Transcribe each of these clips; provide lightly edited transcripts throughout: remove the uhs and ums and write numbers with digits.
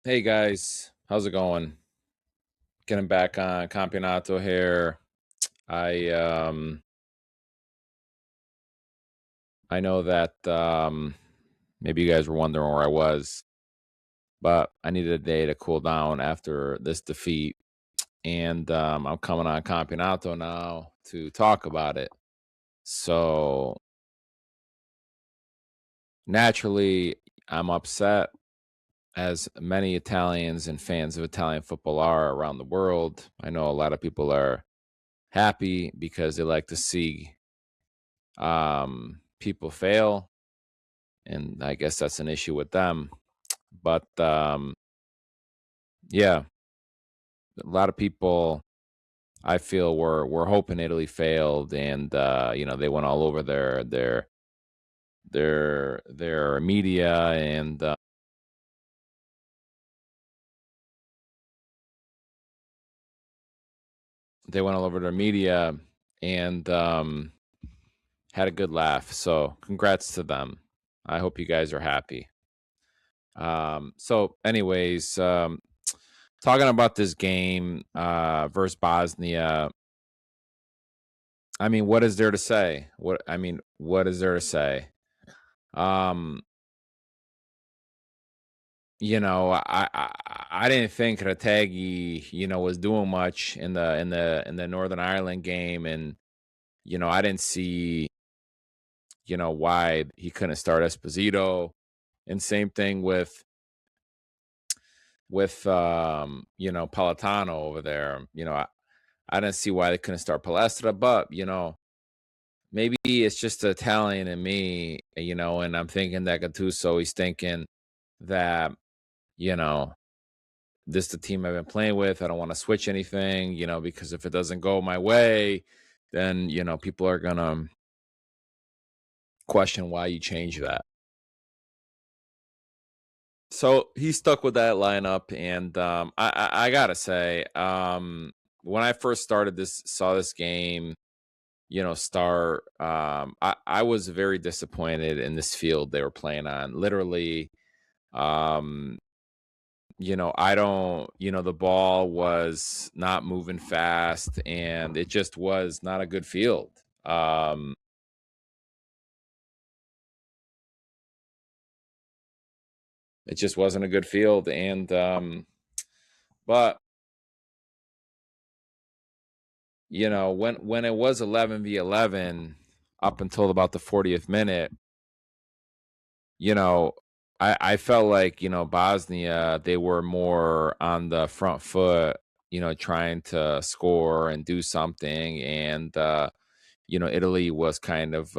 Hey guys, how's it going? Getting back on Campionato here. I um I know that maybe you guys were wondering where I was, but I needed a day to cool down after this defeat, and I'm coming on Campionato now to talk about it. So naturally, I'm upset, as many Italians and fans of Italian football are around the world. I know a lot of people are happy because they like to see people fail, and I guess that's an issue with them. But yeah, a lot of people I feel were hoping Italy failed, and they went all over their media, and they went all over their media and had a good laugh. So congrats to them. I hope you guys are happy. So anyways, talking about this game versus Bosnia, I mean, what is there to say? What is there to say? Um, I didn't think Rategi, was doing much in the Northern Ireland game, and I didn't see, why he couldn't start Esposito, and same thing with Palatano over there. I didn't see why they couldn't start Palestra, but maybe it's just the Italian in me, and I'm thinking that Gattuso, he's thinking that, you know, this is the team I've been playing with. I don't want to switch anything, because if it doesn't go my way, then, people are going to question why you change that. So he stuck with that lineup. And I got to say, when I first saw this game, start, I was very disappointed in this field they were playing on. Literally, um, I don't, the ball was not moving fast, and it just was not a good field. Um, it just wasn't a good field. And, but, when it was 11v11 up until about the 40th minute, you know, I felt like, Bosnia, they were more on the front foot, trying to score and do something. And, Italy was kind of,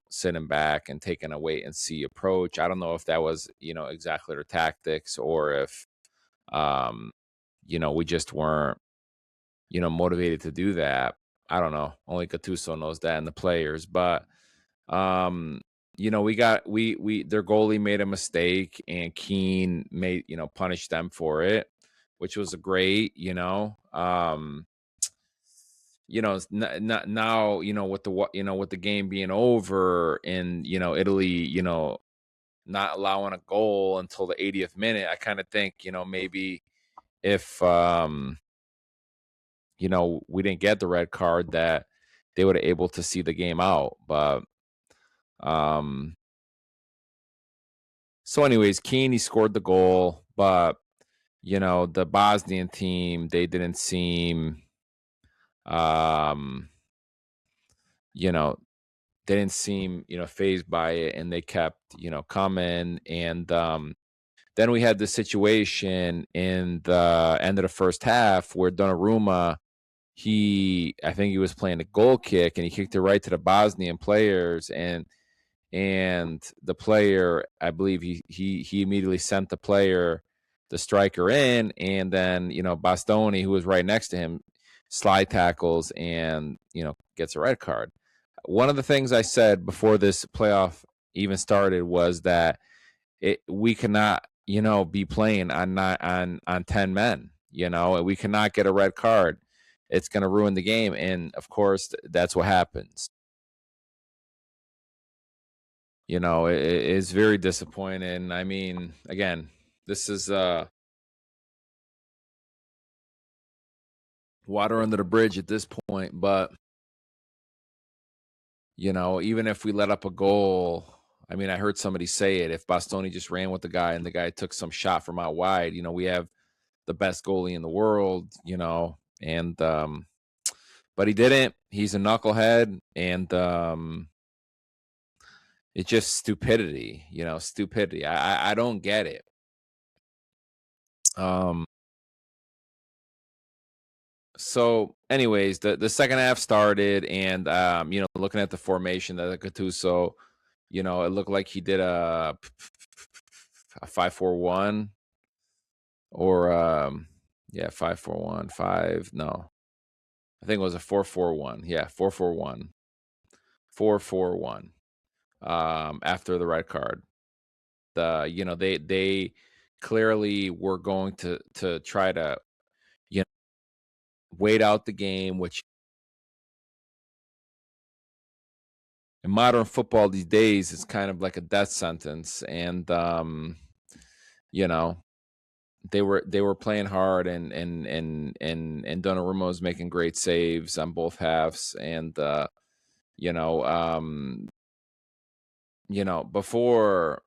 sitting back and taking a wait and see approach. I don't know if that was, exactly their tactics, or if, um, we just weren't, motivated to do that. I don't know. Only Gattuso knows that, and the players. But um, we their goalie made a mistake, and Keane made, punished them for it, which was a great, now, with the game being over, and Italy, not allowing a goal until the 80th minute. I kind of think, maybe if we didn't get the red card, that they would have able to see the game out. But um so anyways, Keane, he scored the goal, but the Bosnian team, they didn't seem, um you know they didn't seem, phased by it, and they kept, coming. And then we had the situation in the end of the first half where Donnarumma, I think he was playing a goal kick, and he kicked it right to the Bosnian players. And the player, I believe, he immediately sent the striker in. And then, Bastoni, who was right next to him, slide tackles, and, gets a red card. One of the things I said before this playoff even started was that we cannot, be playing on 10 men, and we cannot get a red card. It's going to ruin the game. And of course, that's what happens. It is very disappointing. I mean, again, This is water under the bridge at this point, but even if we let up a goal, I mean, I heard somebody say it. If Bastoni just ran with the guy and the guy took some shot from out wide, we have the best goalie in the world, and but he didn't. He's a knucklehead, and it's just stupidity, stupidity. I don't get it. Um, so anyways, the second half started, and looking at the formation that Gattuso, it looked like he did a 5-4-1 or yeah, 5-4-1, 5, no. I think it was a 4-4-1. Yeah, 4-4-1. 4-4-1. After the red card. They clearly were going to try to you know wait out the game, which in modern football these days is kind of like a death sentence. And you know they were playing hard, and Donnarumma was making great saves on both halves. And you know um before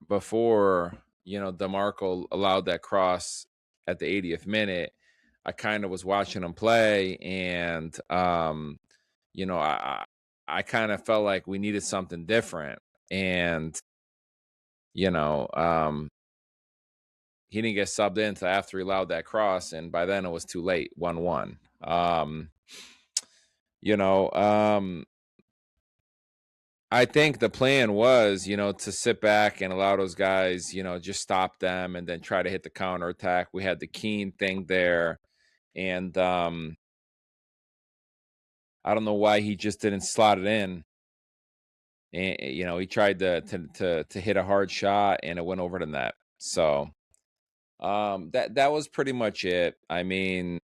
DeMarco allowed that cross at the 80th minute, I kind of was watching him play, and you know I I kind of felt like we needed something different. And you know he didn't get subbed in until after he allowed that cross, and by then it was too late. 1-1. You know I think the plan was, to sit back and allow those guys, just stop them and then try to hit the counterattack. We had the Keane thing there. And I don't know why he just didn't slot it in. And he tried to hit a hard shot, and it went over the net. So that was pretty much it. I mean,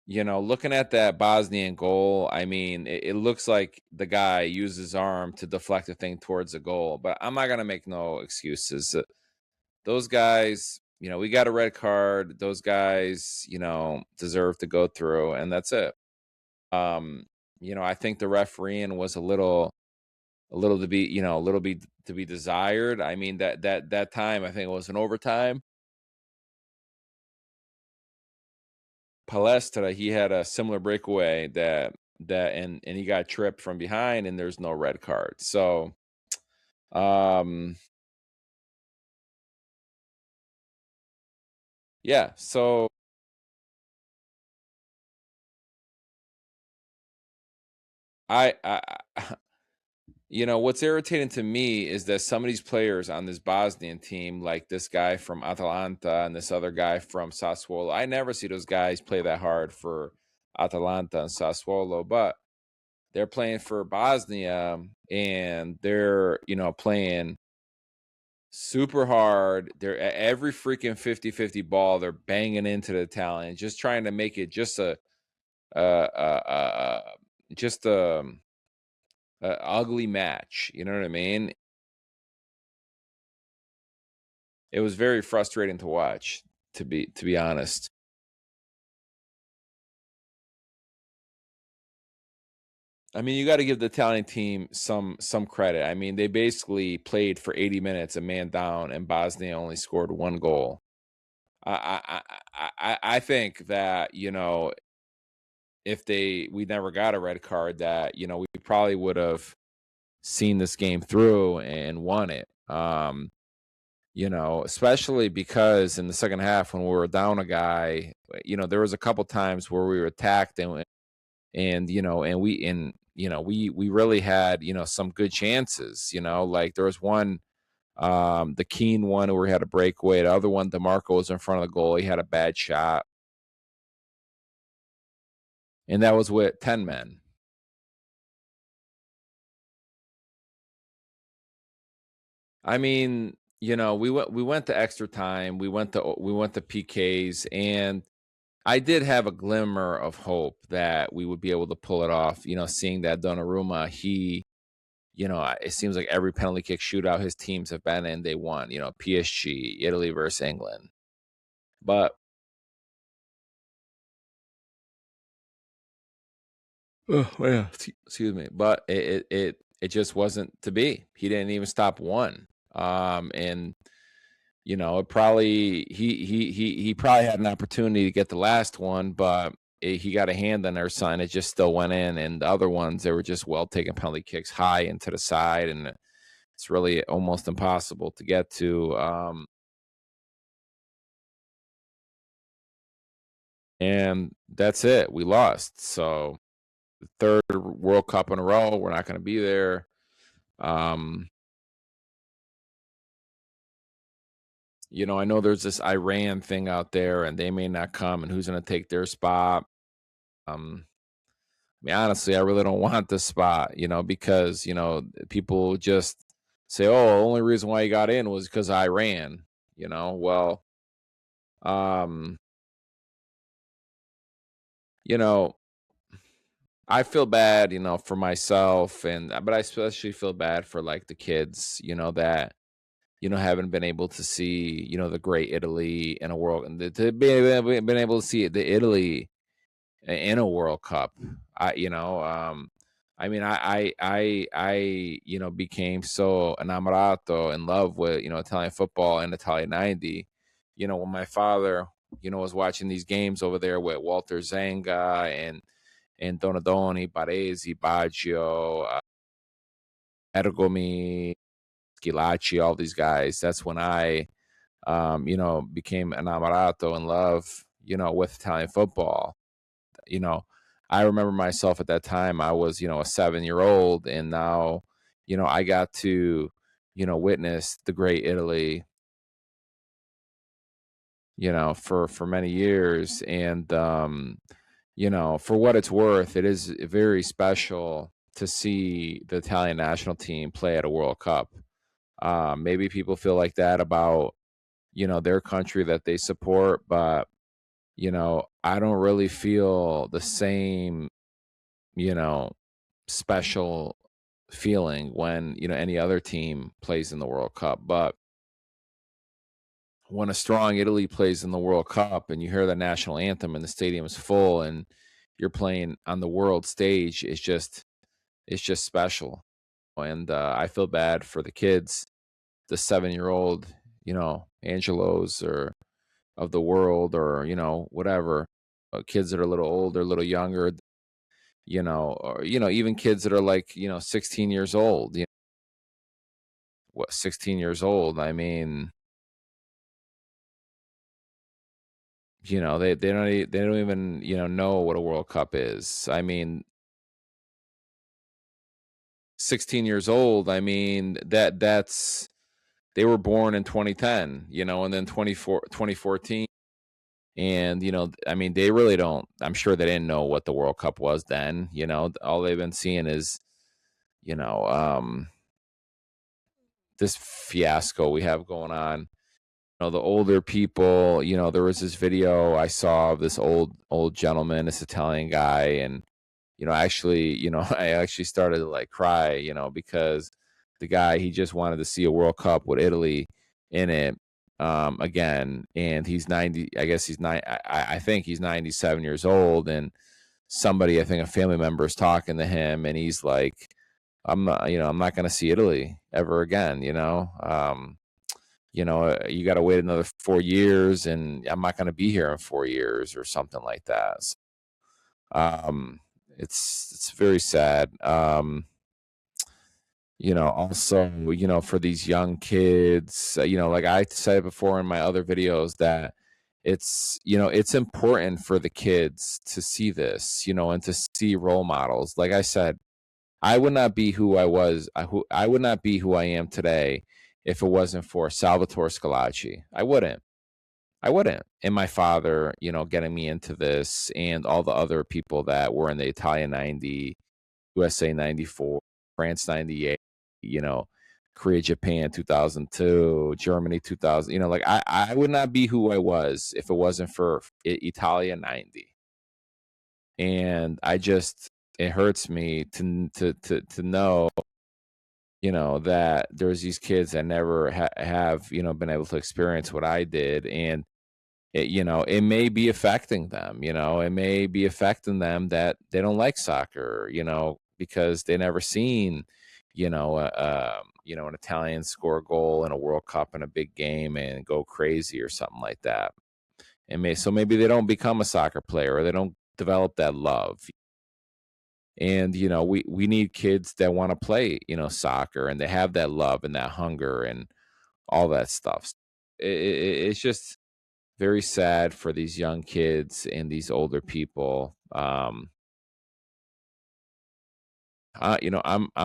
looking at that Bosnian goal, I mean, it looks like the guy used his arm to deflect the thing towards the goal, but I'm not gonna make no excuses. Those guys, we got a red card. Those guys, deserve to go through, and that's it. I think the refereeing was a little to be, a little bit to be desired. I mean, that time, I think it was an overtime. Palestra, he had a similar breakaway and he got tripped from behind, and there's no red card. So um yeah, so I what's irritating to me is that some of these players on this Bosnian team, like this guy from Atalanta and this other guy from Sassuolo, I never see those guys play that hard for Atalanta and Sassuolo, but they're playing for Bosnia, and they're, playing super hard. They're at every freaking 50-50 ball. They're banging into the Italian, just trying to make it just a, just a ugly match. You know what I mean? It was very frustrating to watch, to be honest. I mean, you got to give the Italian team some credit. I mean, they basically played for 80 minutes, a man down, and Bosnia only scored one goal. I think that if we never got a red card, that we probably would have seen this game through and won it. Especially because in the second half when we were down a guy, there was a couple times where we were attacked, and we really had some good chances. Like there was one, the Keane one where he had a breakaway. The other one, DeMarco was in front of the goal. He had a bad shot, and that was with 10 men. I mean, we went to extra time. We went to PKs, and I did have a glimmer of hope that we would be able to pull it off. Seeing that Donnarumma, It seems like every penalty kick shootout his teams have been in, they won. PSG, Italy versus England. But oh, yeah, excuse me. But it just wasn't to be. He didn't even stop one. And it probably he probably had an opportunity to get the last one, but he got a hand on their son. It just still went in, and the other ones they were just well taken penalty kicks high and to the side, and it's really almost impossible to get to. And that's it. We lost. So the third World Cup in a row, we're not going to be there. Um, I know there's this Iran thing out there, and they may not come, and who's going to take their spot? Um, I mean, honestly, I really don't want the spot, because people just say, "Oh, the only reason why he got in was because I ran." Well, um, you know, I feel bad, for myself, but I especially feel bad for like the kids, that haven't been able to see, the great Italy in a world, and to be been able to see the Italy in a World Cup. I mean, became so enamorato in love with, Italian football and Italian 90. When my father, was watching these games over there with Walter Zanga and Donadoni, Baresi, Baggio, Ergomi, Schilacci, all these guys. That's when I, became enamorato in love, with Italian football. You know, I remember myself at that time, I was, a 7-year old, and now, I got to, witness the great Italy, for many years. And, for what it's worth, it is very special to see the Italian national team play at a World Cup. Maybe people feel like that about, their country that they support, but, I don't really feel the same, you know, special feeling when, any other team plays in the World Cup. But when a strong Italy plays in the World Cup and you hear the national anthem and the stadium is full and you're playing on the world stage, it's just special. And I feel bad for the kids, the 7-year-old, Angelos or of the world, or whatever, kids that are a little older, a little younger, or even kids that are like 16 years old. What, 16 years old? I mean, they don't even know what a World Cup is. I mean, 16 years old. I mean, that's they were born in 2010, and then 2014. And, I mean, they really don't, I'm sure they didn't know what the World Cup was then. All they've been seeing is, you know, um, this fiasco we have going on. The older people, there was this video I saw of this old gentleman, this Italian guy. And, actually, I actually started to like cry, because the guy, he just wanted to see a World Cup with Italy in it, again. And he's 90, I guess he's nine. I think he's 97 years old. And somebody, I think a family member is talking to him, and he's like, I'm not going to see Italy ever again, you got to wait another 4 years, and I'm not going to be here in 4 years or something like that. So, um, it's very sad. Also, for these young kids, like I said before in my other videos, that it's important for the kids to see this, and to see role models. Like I said, I would not be who I was. I would not be who I am today if it wasn't for Salvatore Scalacci. I wouldn't. I wouldn't. And my father, getting me into this, and all the other people that were in the Italian 90, USA 94, France 98, you know, Korea, Japan 2002, Germany 2000. Like I would not be who I was if it wasn't for Italia 90. And it hurts me to know that there's these kids that never have, been able to experience what I did. And it may be affecting them. It may be affecting them that they don't like soccer, because they never seen, an Italian score a goal in a World Cup in a big game and go crazy or something like that. So maybe they don't become a soccer player, or they don't develop that love. And we need kids that want to play, soccer, and they have that love and that hunger and all that stuff. It's just very sad for these young kids and these older people. I'm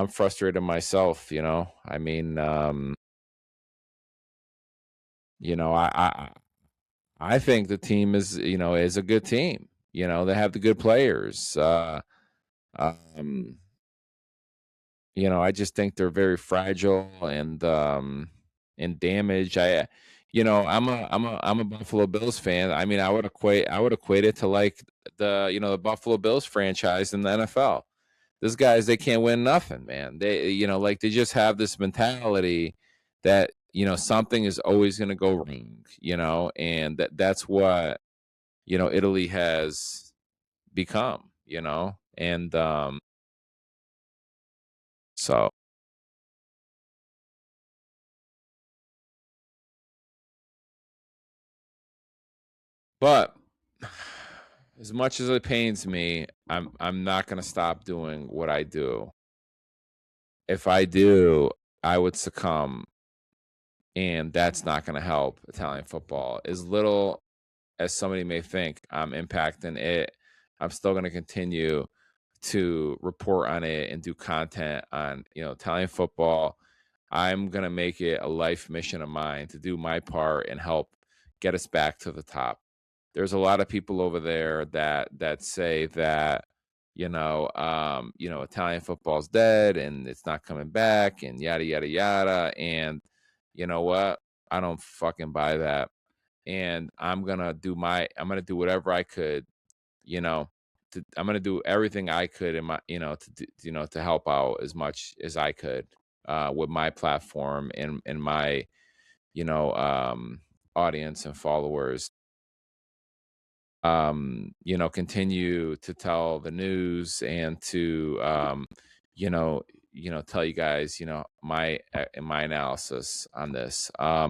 frustrated myself. I mean, I think the team is a good team. They have the good players. Um, I just think they're very fragile and damaged. I'm a Buffalo Bills fan. I mean, I would equate it to like the Buffalo Bills franchise in the NFL. These guys, they can't win nothing, man. Like they just have this mentality that something is always going to go wrong, and that's what Italy has become, and so. But as much as it pains me, I'm not going to stop doing what I do. If I do, I would succumb, and that's not going to help Italian football. As little as somebody may think I'm impacting it, I'm still going to continue to report on it and do content on, Italian football. I'm going to make it a life mission of mine to do my part and help get us back to the top. There's a lot of people over there that say that, Italian football's dead and it's not coming back and yada yada yada. And you know what? I don't fucking buy that. And I'm gonna do whatever I could, you know, I'm gonna do everything I could in my, to help out as much as I could with my platform and my, audience and followers. Continue to tell the news and to, you know, tell you guys, my analysis on this. I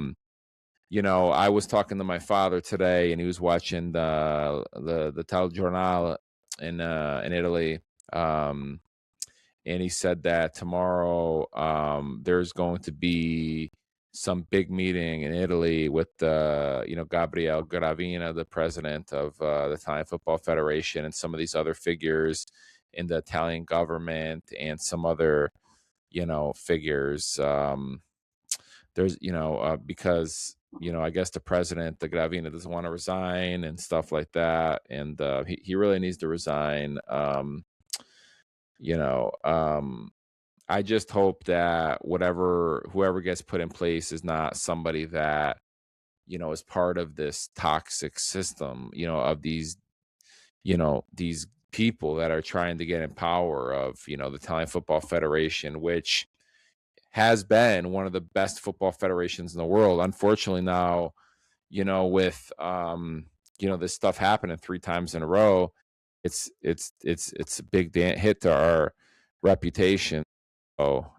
was talking to my father today, and he was watching the telegiornale in Italy, and he said that tomorrow there's going to be some big meeting in Italy with Gabriele Gravina, the president of the Italian Football Federation, and some of these other figures in the Italian government, and some other figures. There's because I guess the president, the Gravina, doesn't want to resign and stuff like that, and he really needs to resign. You know, I just hope that whoever gets put in place is not somebody that is part of this toxic system, of these people that are trying to get in power of the Italian Football Federation, which has been one of the best football federations in the world. Unfortunately, now with this stuff happening three times in a row, it's a big hit to our reputation. So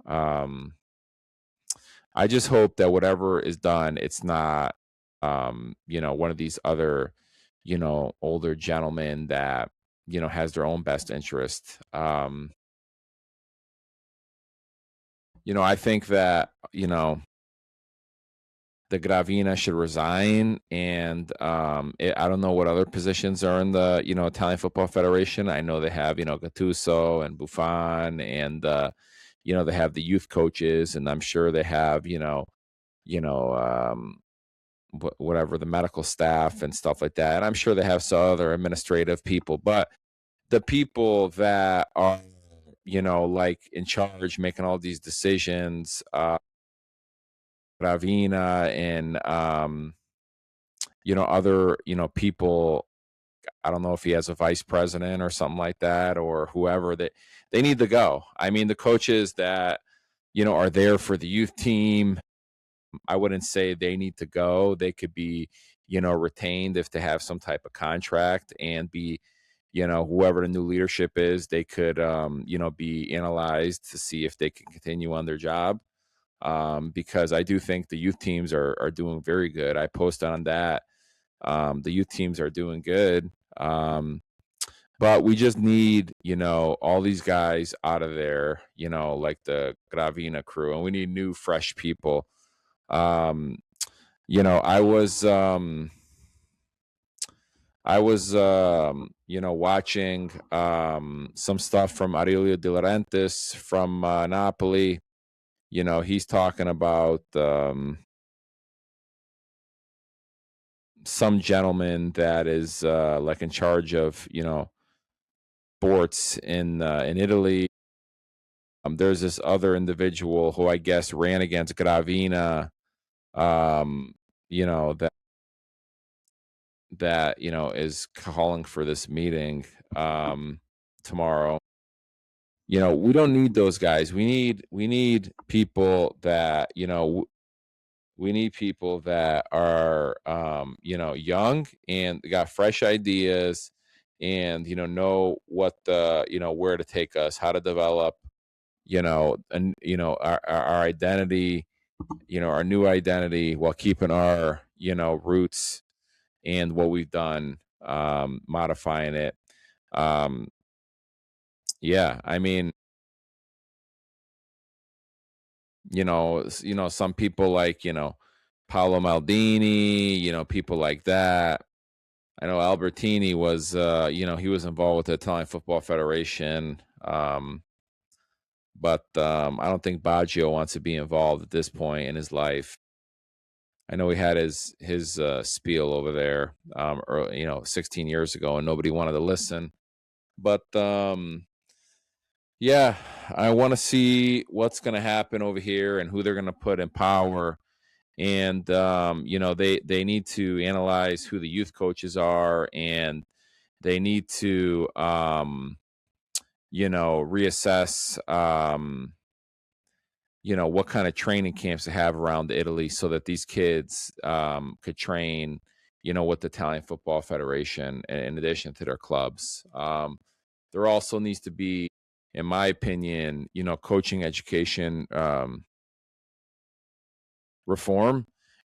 I just hope that whatever is done, it's not one of these other older gentlemen that has their own best interest. I think that the Gravina should resign, and I don't know what other positions are in the Italian Football Federation. I know they have Gattuso and Buffon, and they have the youth coaches, and I'm sure they have you know whatever, the medical staff and stuff like that. And I'm sure they have some other administrative people, but the people that are like in charge, making all these decisions, Ravina and other people. I don't know if he has a vice president or something like that, or whoever, that they need to go. I mean, the coaches that are there for the youth team. I wouldn't say they need to go. They could be, retained if they have some type of contract and be, whoever the new leadership is, they could, be analyzed to see if they can continue on their job. Because I do think the youth teams are doing very good. I post on that. The youth teams are doing good. But we just need, all these guys out of there, like the Gravina crew, and we need new, fresh people. Um, I was watching some stuff from Aurelio De Laurentiis from Napoli. He's talking about some gentleman that is like in charge of sports in Italy. There's this other individual who I guess ran against Gravina. Um, that is calling for this meeting tomorrow. We don't need those guys. We need people that we need people that are young and got fresh ideas and know what the where to take us, how to develop and our identity, our new identity, while keeping our roots and what we've done, modifying it. um yeah, I mean, some people like Paolo Maldini, people like that. I know Albertini was he was involved with the Italian Football Federation. But I don't think Baggio wants to be involved at this point in his life. I know he had his spiel over there, 16 years ago, and nobody wanted to listen. But yeah, I want to see what's going to happen over here and who they're going to put in power. And they need to analyze who the youth coaches are, and they need to reassess what kind of training camps they have around Italy, so that these kids could train, with the Italian Football Federation in addition to their clubs. There also needs to be, in my opinion, coaching education reform.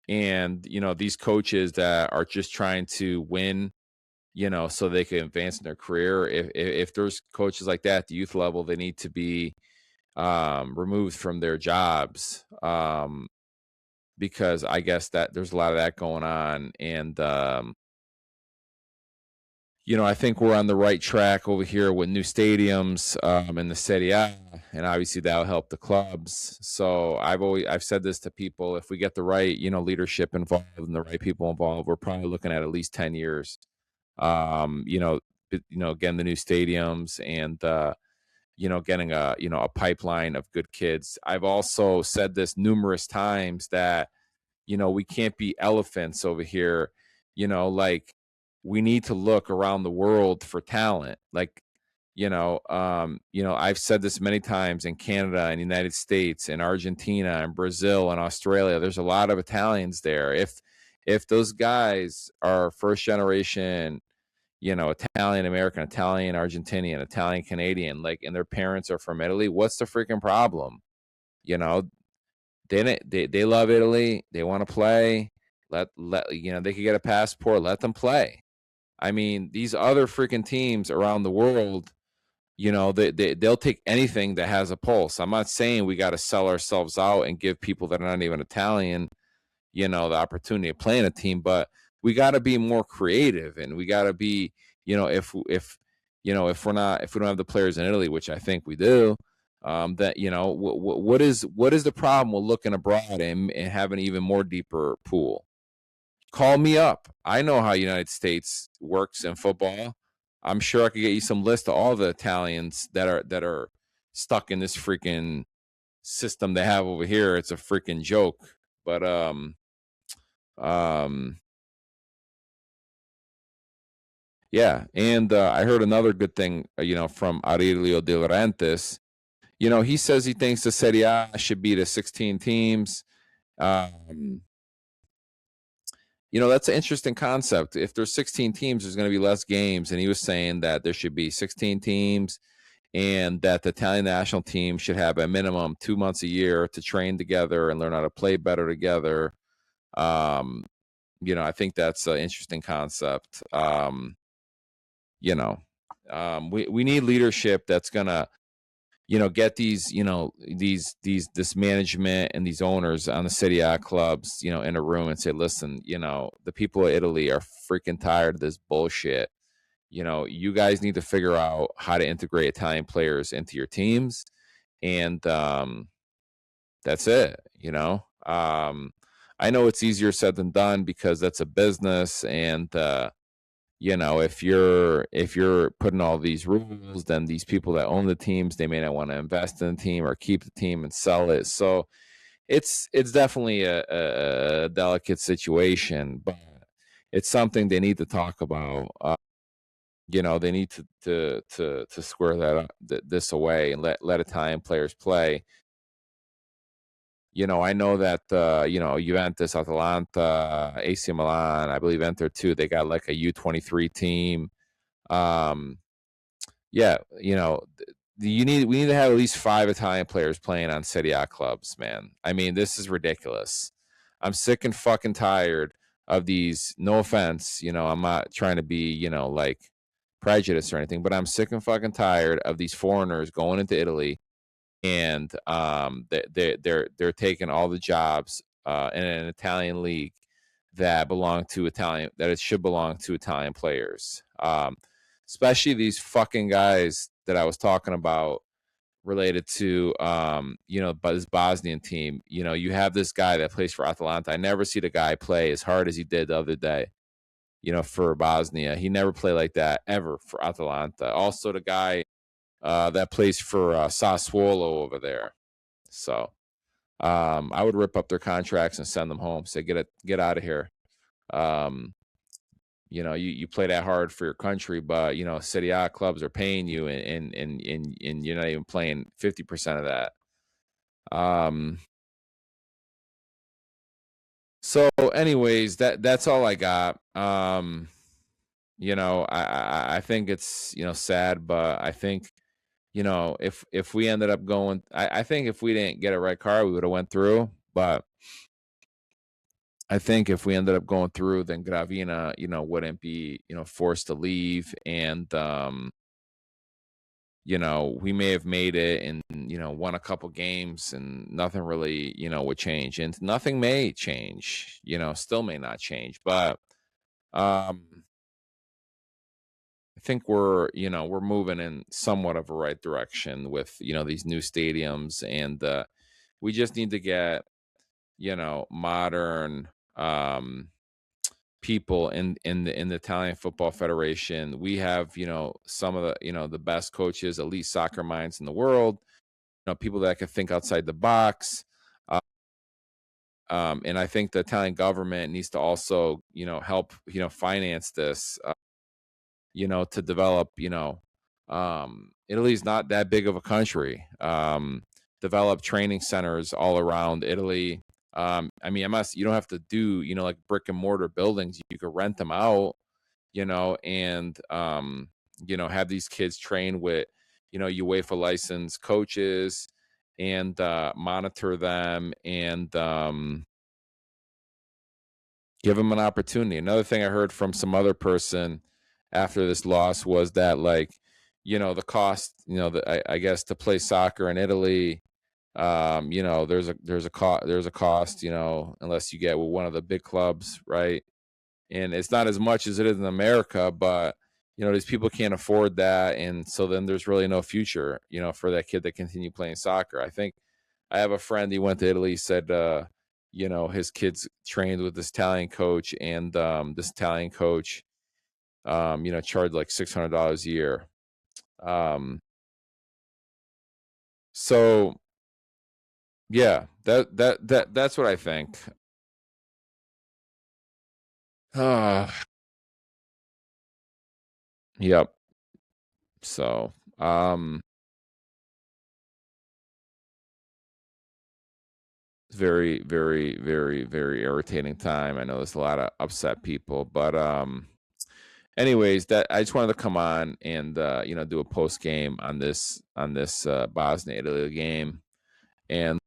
And, these coaches that are just trying to win, so they can advance in their career. If there's coaches like that at the youth level, they need to be removed from their jobs, because I guess that there's a lot of that going on. And I think we're on the right track over here with new stadiums in the Serie A, and obviously that'll help the clubs. So I've said this to people: if we get the right leadership involved and the right people involved, we're probably looking at least 10 years. Um, you know, again, the new stadiums and getting a pipeline of good kids. I've also said this numerous times that we can't be elephants over here. Like, we need to look around the world for talent. Like, I've said this many times: in Canada and United States and Argentina and Brazil and Australia, there's a lot of Italians there. If those guys are first generation, Italian American, Italian Argentinian, Italian Canadian, like, and their parents are from Italy, what's the freaking problem? You know, they love Italy. They want to play. Let they could get a passport. Let them play. I mean, these other freaking teams around the world, they'll take anything that has a pulse. I'm not saying we got to sell ourselves out and give people that are not even Italian, the opportunity to play in a team, but we got to be more creative, and we got to be, if we don't have the players in Italy, which I think we do, that what is the problem with looking abroad and having an even more deeper pool? Call me up. I know how United States works in football. I'm sure I could get you some list of all the Italians that are stuck in this freaking system they have over here. It's a freaking joke. But um yeah, and I heard another good thing, from Aurelio De Laurentiis. He says he thinks the Serie A should be to 16 teams. Um, that's an interesting concept. If there's 16 teams, there's going to be less games. And he was saying that there should be 16 teams and that the Italian national team should have a minimum 2 months a year to train together and learn how to play better together. Um, I think that's an interesting concept. We need leadership that's gonna get these this management and these owners on the Serie A clubs in a room and say, listen, the people of Italy are freaking tired of this bullshit. You guys need to figure out how to integrate Italian players into your teams, and that's it. I know it's easier said than done because that's a business, and if you're putting all these rules, then these people that own the teams, they may not want to invest in the team or keep the team and sell it. So it's definitely a delicate situation, but it's something they need to talk about. They need to square this away and let Italian players play. I know that Juventus, Atalanta, AC Milan, I believe Inter too. They got like a U23 team. Um, yeah, we need to have at least 5 Italian players playing on Serie A clubs, man. I mean, this is ridiculous. I'm sick and fucking tired of these. No offense, I'm not trying to be, like prejudiced or anything, but I'm sick and fucking tired of these foreigners going into Italy and they're taking all the jobs in an Italian league that it should belong to Italian players. Especially these fucking guys that I was talking about related to this Bosnian team. You have this guy that plays for Atalanta. I never see the guy play as hard as he did the other day. For Bosnia, he never played like that ever for Atalanta. Also, the guy that plays for Sassuolo over there. So I would rip up their contracts and send them home. Say get out of here. Um, you play that hard for your country, but Serie A clubs are paying you, and you're not even playing 50% of that. So, anyways, that's all I got. I think it's sad, but I think if we ended up going, I think if we didn't get a red card, we would have went through. But I think if we ended up going through, then Gravina, wouldn't be, forced to leave. And, we may have made it and, won a couple games and nothing really, would change. And nothing may change, still may not change. But I think we're moving in somewhat of a right direction with, these new stadiums. And we just need to get, modern people in the Italian Football Federation. We have, some of the, the best coaches, elite soccer minds in the world, people that can think outside the box. And I think the Italian government needs to also, help, finance this, to develop, Italy's not that big of a country. Develop training centers all around Italy. I mean, you don't have to do, like brick and mortar buildings. You could rent them out, and, have these kids train with, UEFA licensed coaches and monitor them and give them an opportunity. Another thing I heard from some other person after this loss was that, like, the cost, I guess to play soccer in Italy, there's a cost, unless you get with one of the big clubs, right? And it's not as much as it is in America, but these people can't afford that, and so then there's really no future, for that kid to continue playing soccer. I think I have a friend, he went to Italy, said his kids trained with this Italian coach, and this Italian coach charged like $600 a year. So yeah, that's what I think. Yep. So very, very, very, very irritating time. I know there's a lot of upset people, but anyways, that I just wanted to come on and do a post game on this Bosnia Italy game. And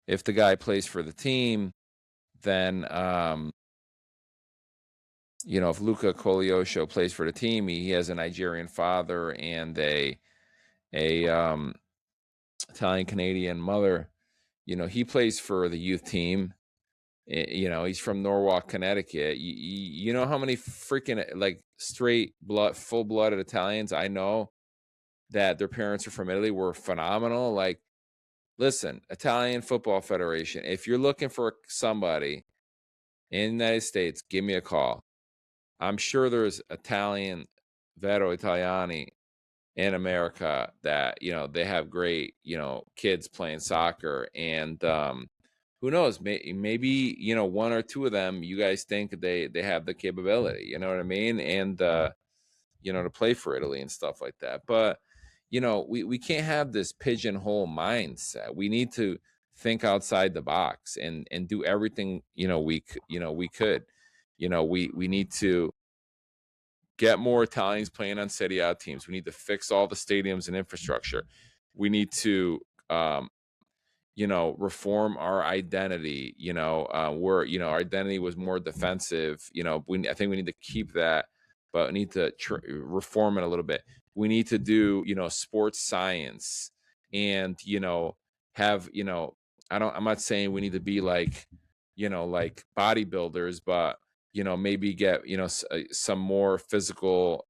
if the guy plays for the team, then if Luca Kolyosho plays for the team, he has a Nigerian father and a Italian Canadian mother. He plays for the youth team. He's from Norwalk, Connecticut. You know how many freaking like straight blood, full blooded Italians I know that their parents are from Italy were phenomenal. Like, listen, Italian Football Federation, if you're looking for somebody in the United States, give me a call. I'm sure there's Italian, Vero Italiani in America that, they have great, kids playing soccer. And who knows, maybe, one or two of them, you guys think they have the capability, you know what I mean? And, to play for Italy and stuff like that. But, we can't have this pigeonhole mindset. We need to think outside the box and do everything, we could. We need to get more Italians playing on Serie A teams. We need to fix all the stadiums and infrastructure. We need to, reform our identity. Where our identity was more defensive. I think we need to keep that, but we need to reform it a little bit. We need to do, sports science, and have I'm not saying we need to be like, like bodybuilders, but maybe get some more physical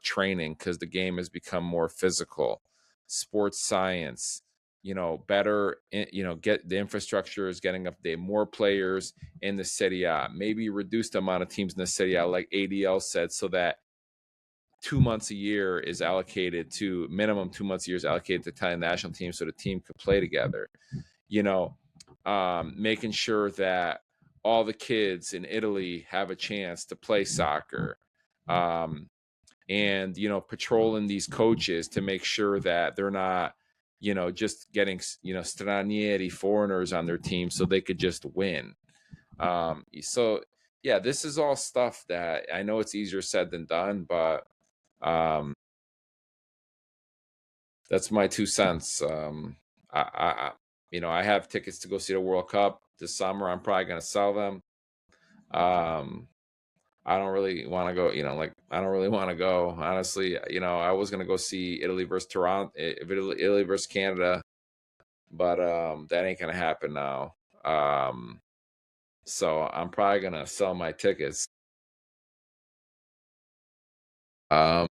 training, because the game has become more physical. Sports science, better, get the infrastructure is getting up there, more players in the Serie A, maybe reduce the amount of teams in the Serie A, like ADL said, so that 2 months a year is allocated to minimum 2 months a year is allocated to Italian national team, so the team could play together. Making sure that all the kids in Italy have a chance to play soccer. And patrolling these coaches to make sure that they're not just getting stranieri, foreigners on their team, so they could just win. So yeah, this is all stuff that I know it's easier said than done, but um, that's my 2 cents. I have tickets to go see the World Cup this summer. I'm probably going to sell them. Um, I don't really want to go. I don't really want to go. Honestly, I was going to go see Italy versus Toronto, Italy versus Canada, but that ain't going to happen now. So I'm probably going to sell my tickets. Um,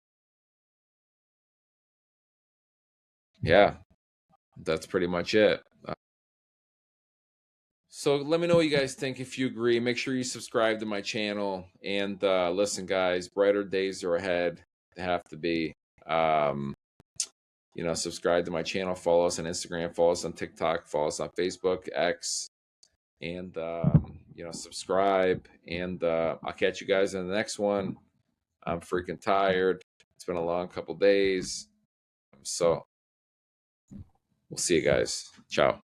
yeah, that's pretty much it. So let me know what you guys think. If you agree, make sure you subscribe to my channel. And listen, guys, brighter days are ahead. They have to be. Um, subscribe to my channel. Follow us on Instagram. Follow us on TikTok. Follow us on Facebook, X, and subscribe. And I'll catch you guys in the next one. I'm freaking tired. It's been a long couple days. So we'll see you guys. Ciao.